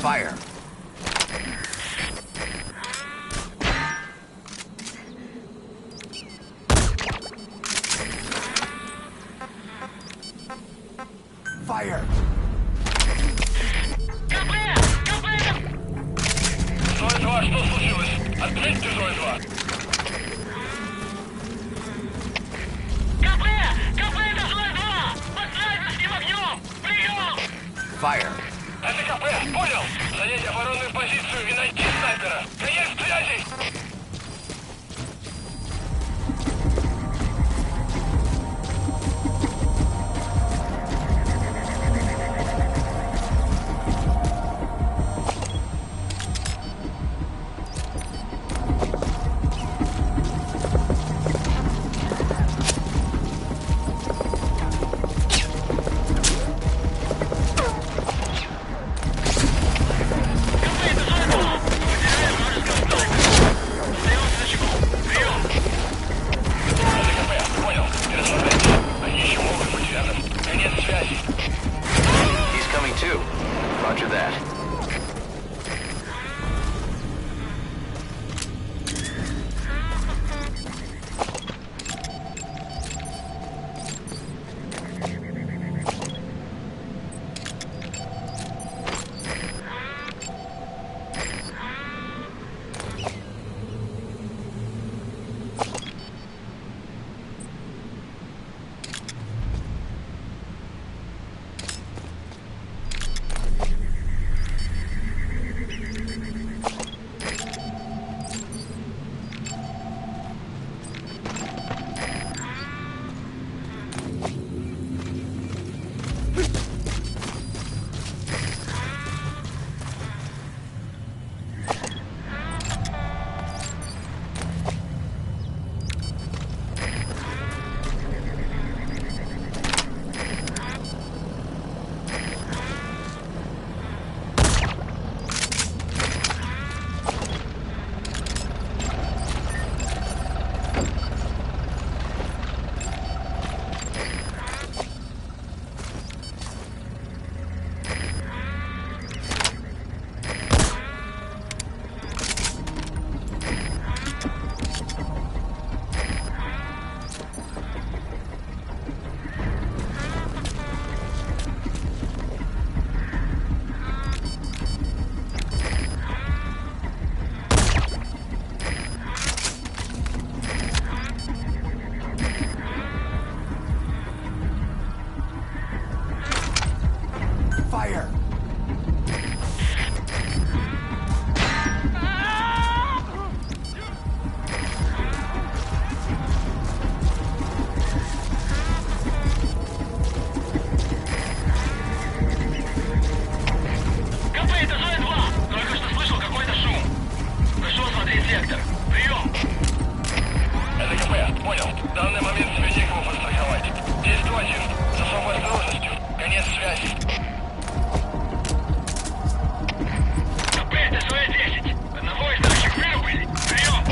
Fire. Fire. Зоя-2, что случилось? Ответьте, Зоя-2. КП! КП, это Зоя-2! Подставь с ним огнем! Прием! Fire. Это КП, понял! Занять оборонную позицию и найти снайпера! Конец связи! He's coming too. Roger that. Fire! КП, это Зоя-2! Только что слышал какой-то шум. Прошу осмотреть сектор. Прием! Это КП, понял. В данный момент тебе некому подстраховать. Действуй один. С особой осторожностью. Конец связи. КП, это Зоя-10. Одного из наших вырубили. Прием!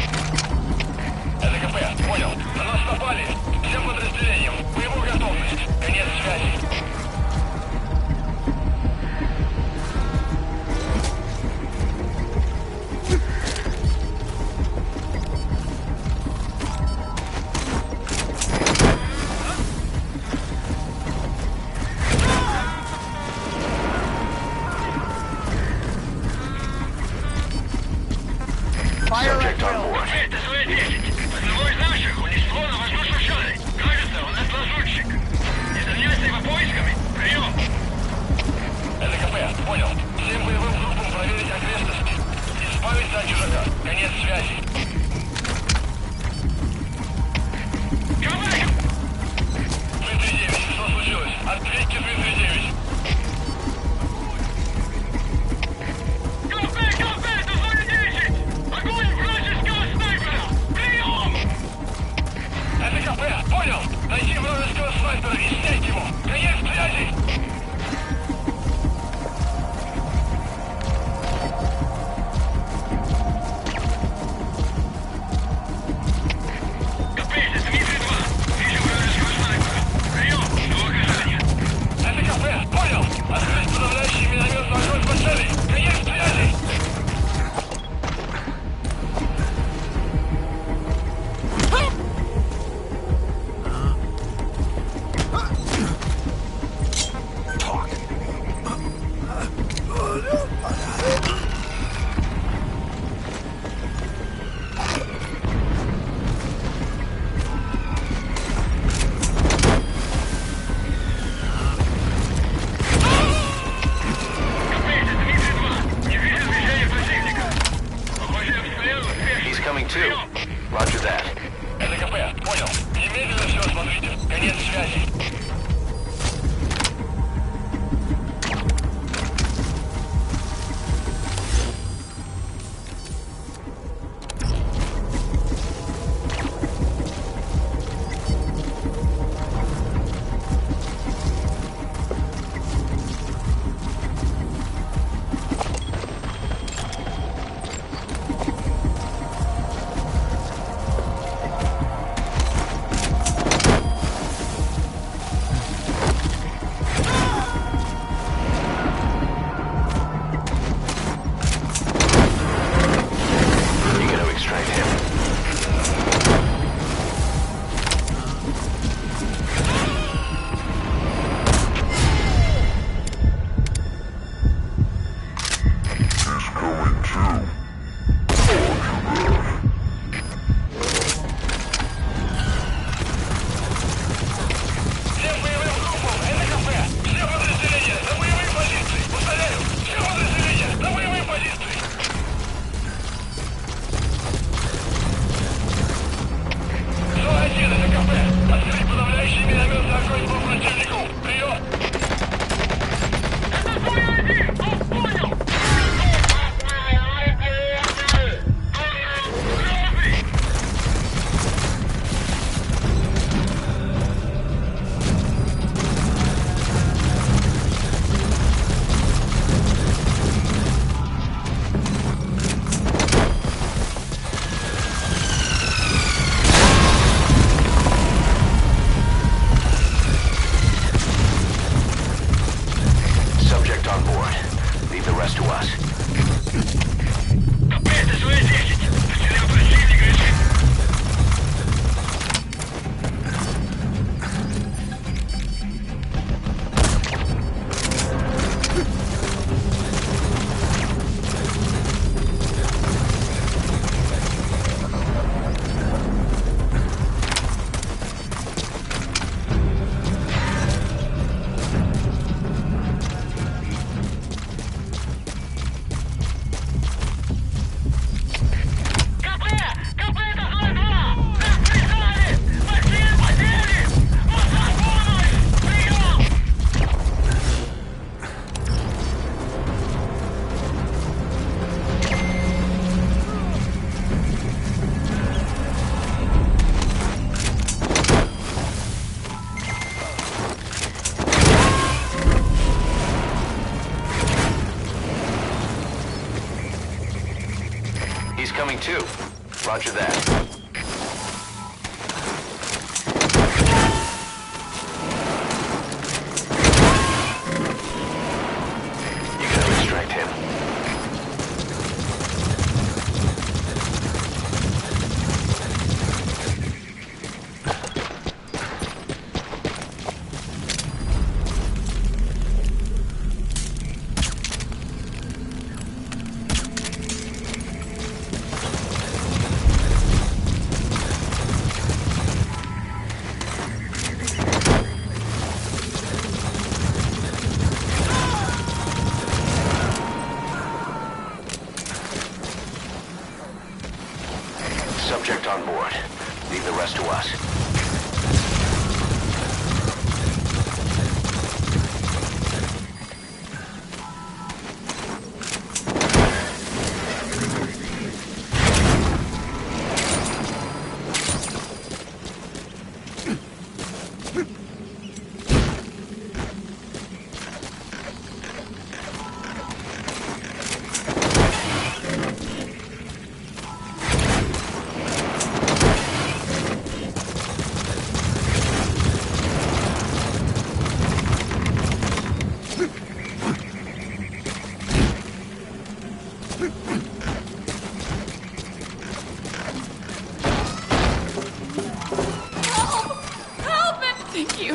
Это КП, понял. На нас напали. Всем подразделениям. Боевую готовность. Конец связи. Subject on board. Это Зоя-10. Одного из наших унесло на воздушном шаре. Кажется, он наш лазутчик. Не заняться его поисками. Прием! Это КП, понял. Всем боевым группам проверить окрестности. Избавиться от чужака. Конец связи. КП! 339, что случилось? Ответьте, 339. КП, это Зоя-10! Огонь вражеского снайпера! on board. Leave the rest to us. Капец, это свои 10. Потерял противника, реши. He's coming too. Roger that. You gotta extract him. Subject on board. Leave the rest to us. Thank you.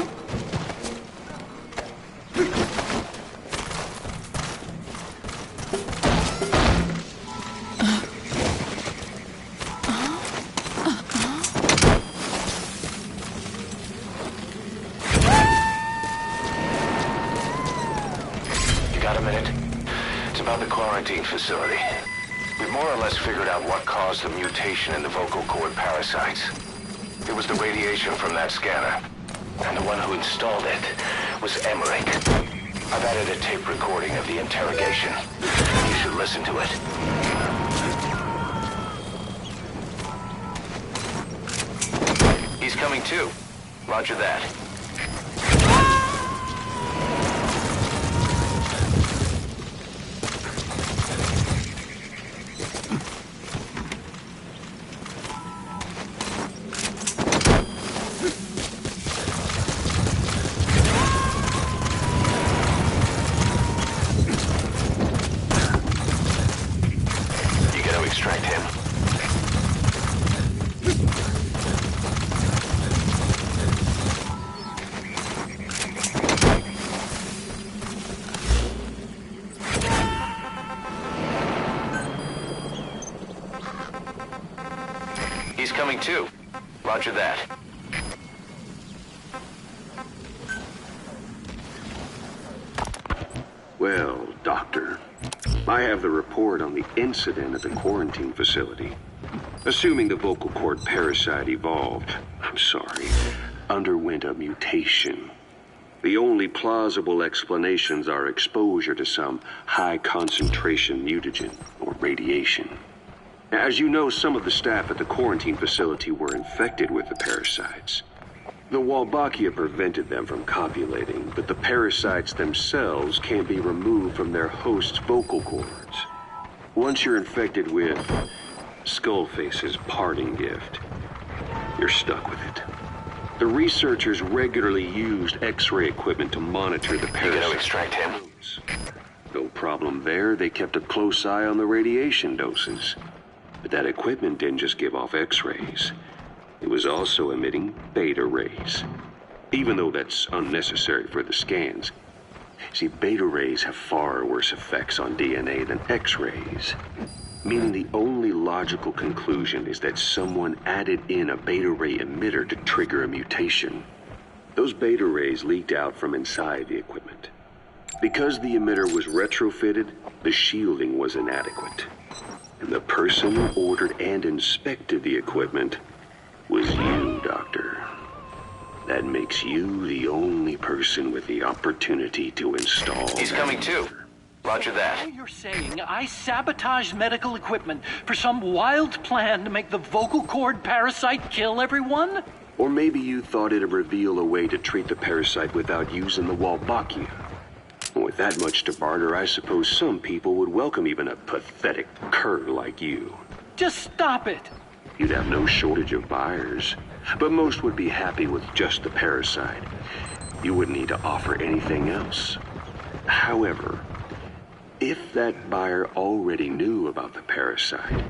You got a minute? It's about the quarantine facility. We've more or less figured out what caused the mutation in the vocal cord parasites. It was the radiation from that scanner. And the one who installed it was Emmerich. I've added a tape recording of the interrogation. You should listen to it. He's coming too. Roger that. Extract him. He's coming too. Roger that. Well, Doctor, I have the report on the incident at the quarantine facility. Assuming the vocal cord parasite evolved, underwent a mutation. The only plausible explanations are exposure to some high-concentration mutagen or radiation. As you know, some of the staff at the quarantine facility were infected with the parasites. The Wolbachia prevented them from copulating, but the parasites themselves can't be removed from their host's vocal cords. Once you're infected with Skullface's parting gift, you're stuck with it. The researchers regularly used X-ray equipment to monitor the You parasite. gonna extract him? No problem there. They kept a close eye on the radiation doses. But that equipment didn't just give off X-rays. It was also emitting beta rays. Even though that's unnecessary for the scans. See, beta rays have far worse effects on DNA than X-rays. Meaning the only logical conclusion is that someone added in a beta ray emitter to trigger a mutation. Those beta rays leaked out from inside the equipment. Because the emitter was retrofitted, the shielding was inadequate. And the person who ordered and inspected the equipment was you, Doctor. That makes you the only person with the opportunity to install. He's coming too. Roger that. So you're saying I sabotaged medical equipment for some wild plan to make the vocal cord parasite kill everyone? Or maybe you thought it'd reveal a way to treat the parasite without using the Wolbachia. With that much to barter, I suppose some people would welcome even a pathetic cur like you. Just stop it. You'd have no shortage of buyers, but most would be happy with just the parasite. You wouldn't need to offer anything else. However, if that buyer already knew about the parasite,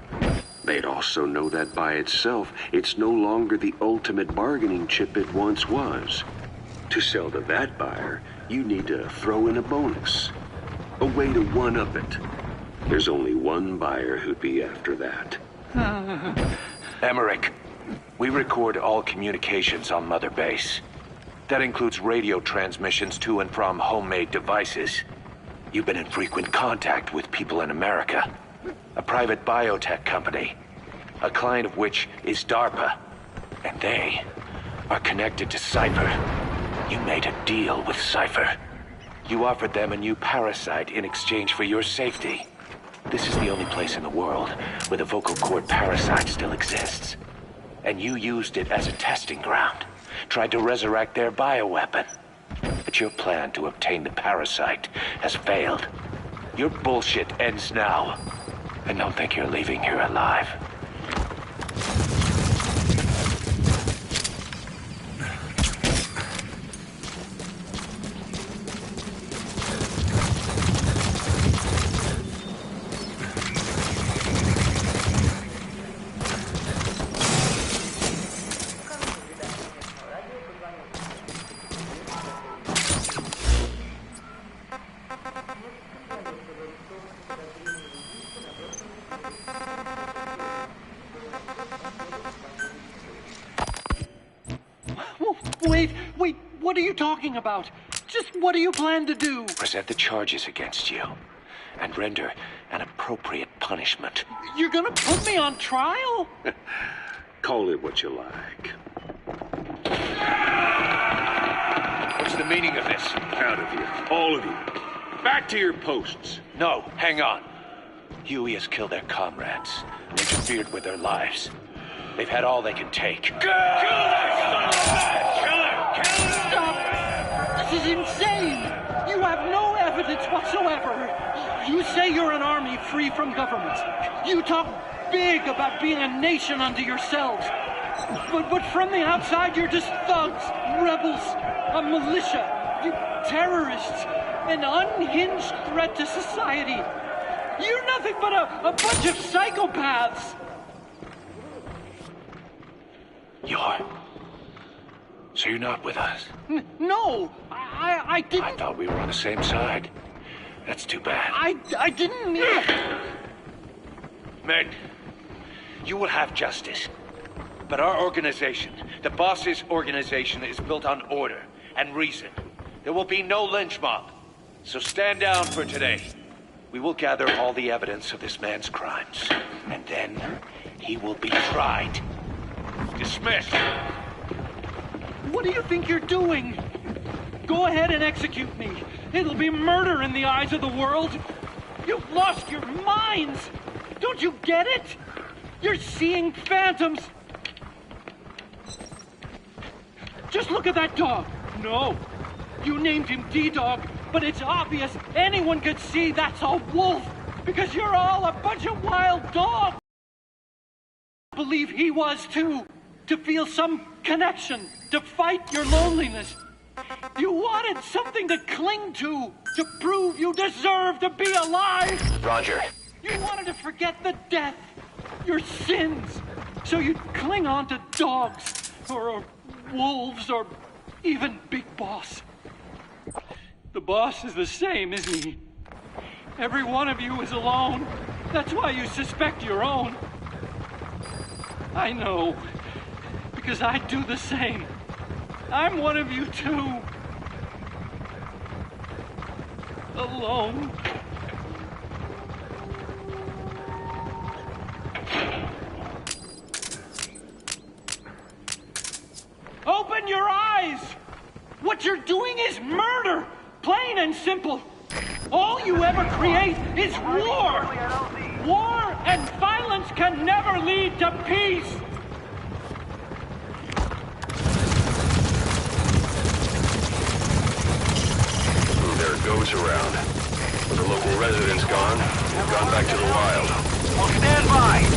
they'd also know that by itself, it's no longer the ultimate bargaining chip it once was. To sell to that buyer, you need to throw in a bonus. A way to one-up it. There's only one buyer who'd be after that. Emmerich, we record all communications on Mother Base. That includes radio transmissions to and from homemade devices. You've been in frequent contact with people in America. A private biotech company. A client of which is DARPA. And they are connected to Cypher. You made a deal with Cypher. You offered them a new parasite in exchange for your safety. This is the only place in the world where the vocal cord parasite still exists. And you used it as a testing ground. Tried to resurrect their bioweapon. But your plan to obtain the parasite has failed. Your bullshit ends now. And don't think you're leaving here alive. Wait, what are you talking about? Just what do you plan to do? Present the charges against you. And render an appropriate punishment. You're gonna put me on trial? Call it what you like. What's the meaning of this? Out of here, all of you. Back to your posts. No, hang on. Huey has killed their comrades, interfered with their lives. They've had all they can take. Kill that son of a bitch! Kill her! Kill her! Stop! This is insane! You have no evidence whatsoever. You say you're an army free from government. You talk big about being a nation unto yourselves. But from the outside, you're just thugs, rebels, a militia, you terrorists, an unhinged threat to society. You're nothing but a bunch of psychopaths. So you're not with us? No, I didn't. I thought we were on the same side. That's too bad. I didn't. Men, you will have justice. But our organization, the boss's organization, is built on order and reason. There will be no lynch mob. So stand down for today. We will gather all the evidence of this man's crimes. And then he will be tried. Dismissed. What do you think you're doing? Go ahead and execute me. It'll be murder in the eyes of the world. You've lost your minds. Don't you get it? You're seeing phantoms. Just look at that dog. No, you named him D-Dog, but it's obvious anyone could see that's a wolf because you're all a bunch of wild dogs. I believe he was too, to feel some connection to fight your loneliness. You wanted something to cling to prove you deserve to be alive. Roger. You wanted to forget the death, your sins, so you'd cling on to dogs, or wolves, or even Big Boss. The boss is the same, isn't he? Every one of you is alone. That's why you suspect your own. I know, because I do the same. I'm one of you too. Alone. Open your eyes! What you're doing is murder! Plain and simple. All you ever create is war! War and violence can never lead to peace! There are goats around. With the local residents gone, they've gone back to the wild. We'll stand by.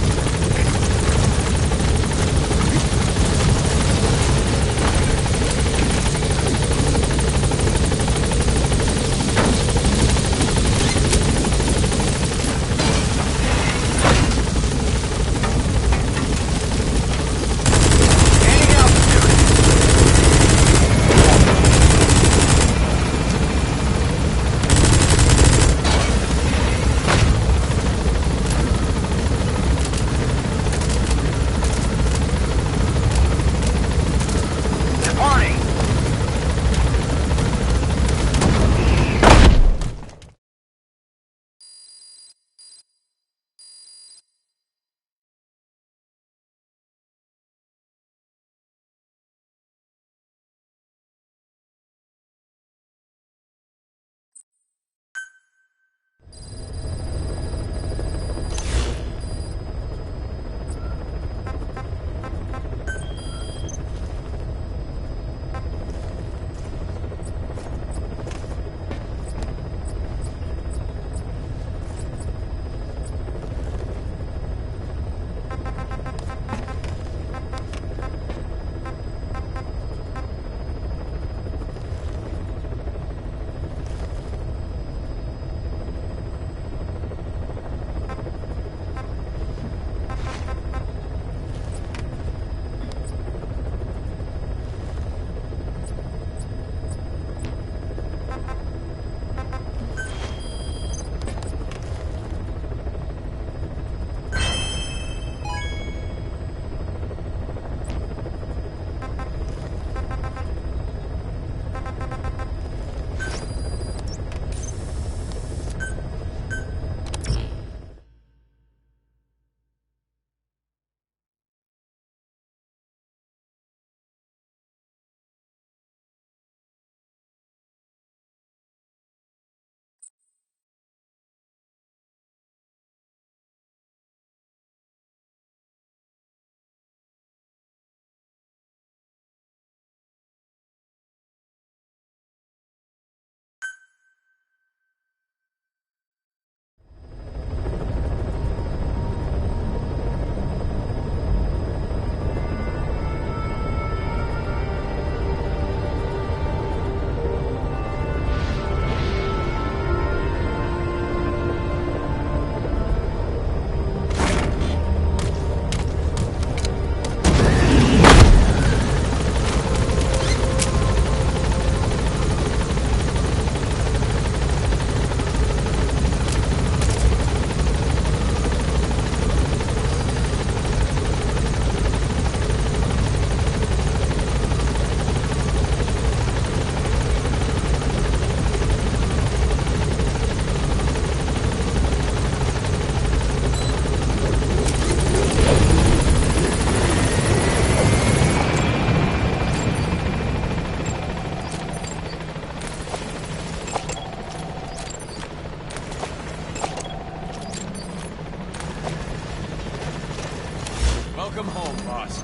Welcome home, boss.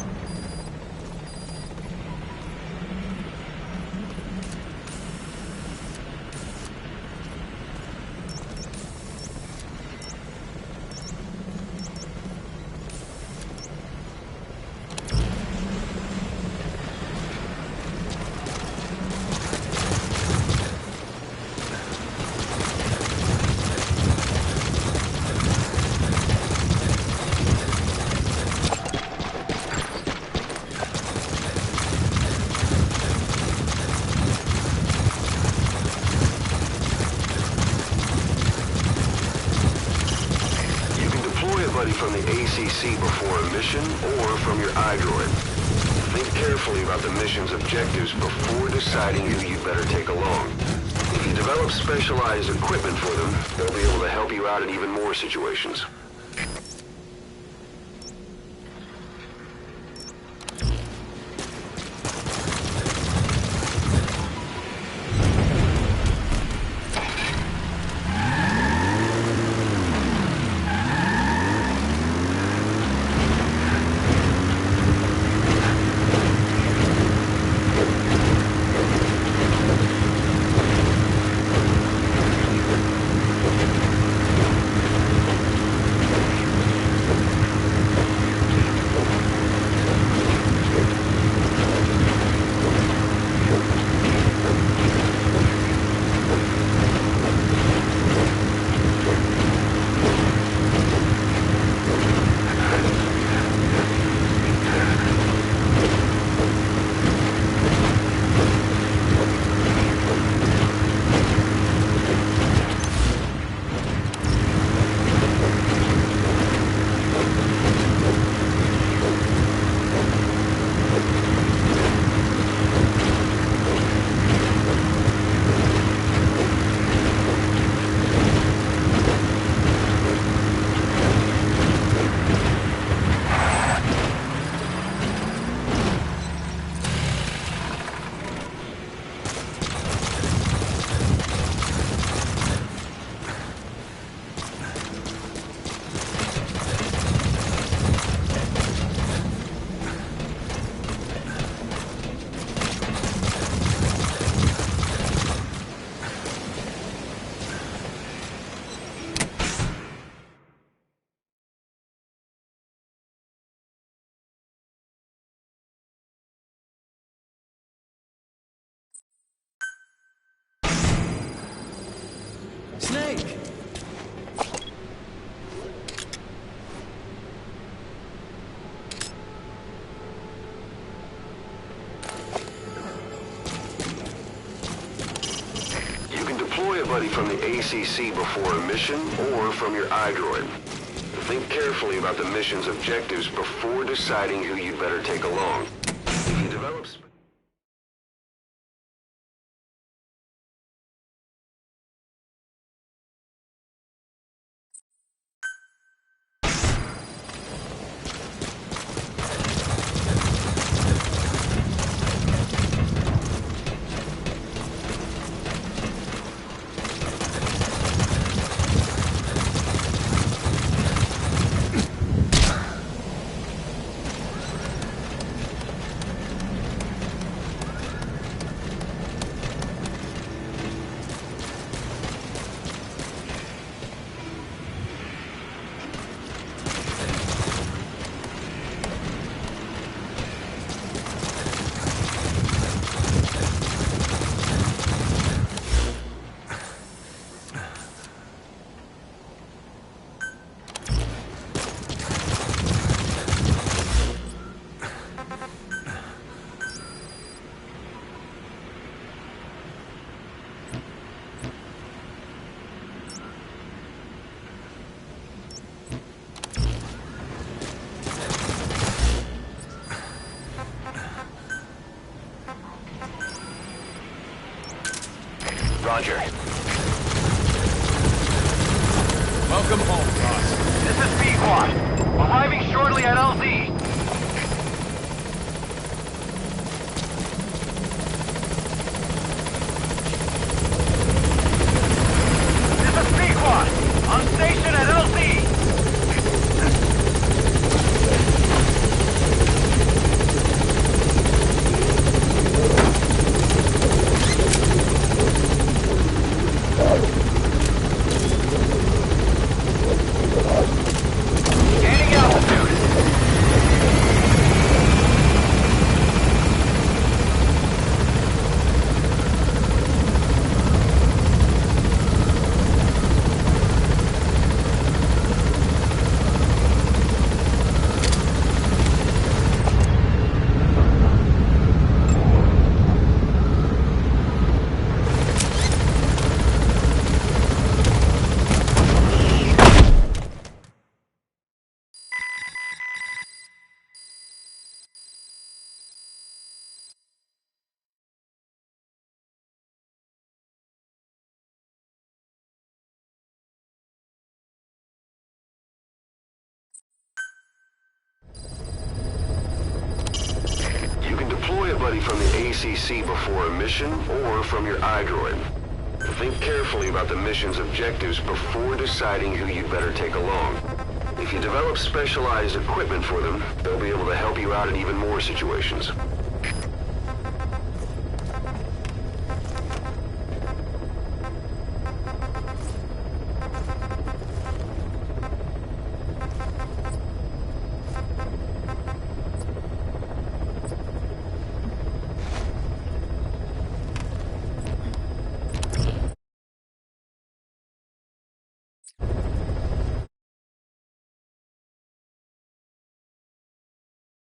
buddy from the ACC before a mission or from your iDroid. Think carefully about the mission's objectives before deciding who you'd better take along. If you develop specialized equipment for them, they'll be able to help you out in even more situations. Snake! You can deploy a buddy from the ACC before a mission or from your iDroid. Think carefully about the mission's objectives before deciding who you'd better take along. If you develop... Roger. Welcome home, boss. This is Pequod. Arriving shortly at LZ. This is Pequod. On station at LZ. Gaining altitude. from the ACC before a mission or from your iDroid. Think carefully about the mission's objectives before deciding who you'd better take along. If you develop specialized equipment for them, they'll be able to help you out in even more situations.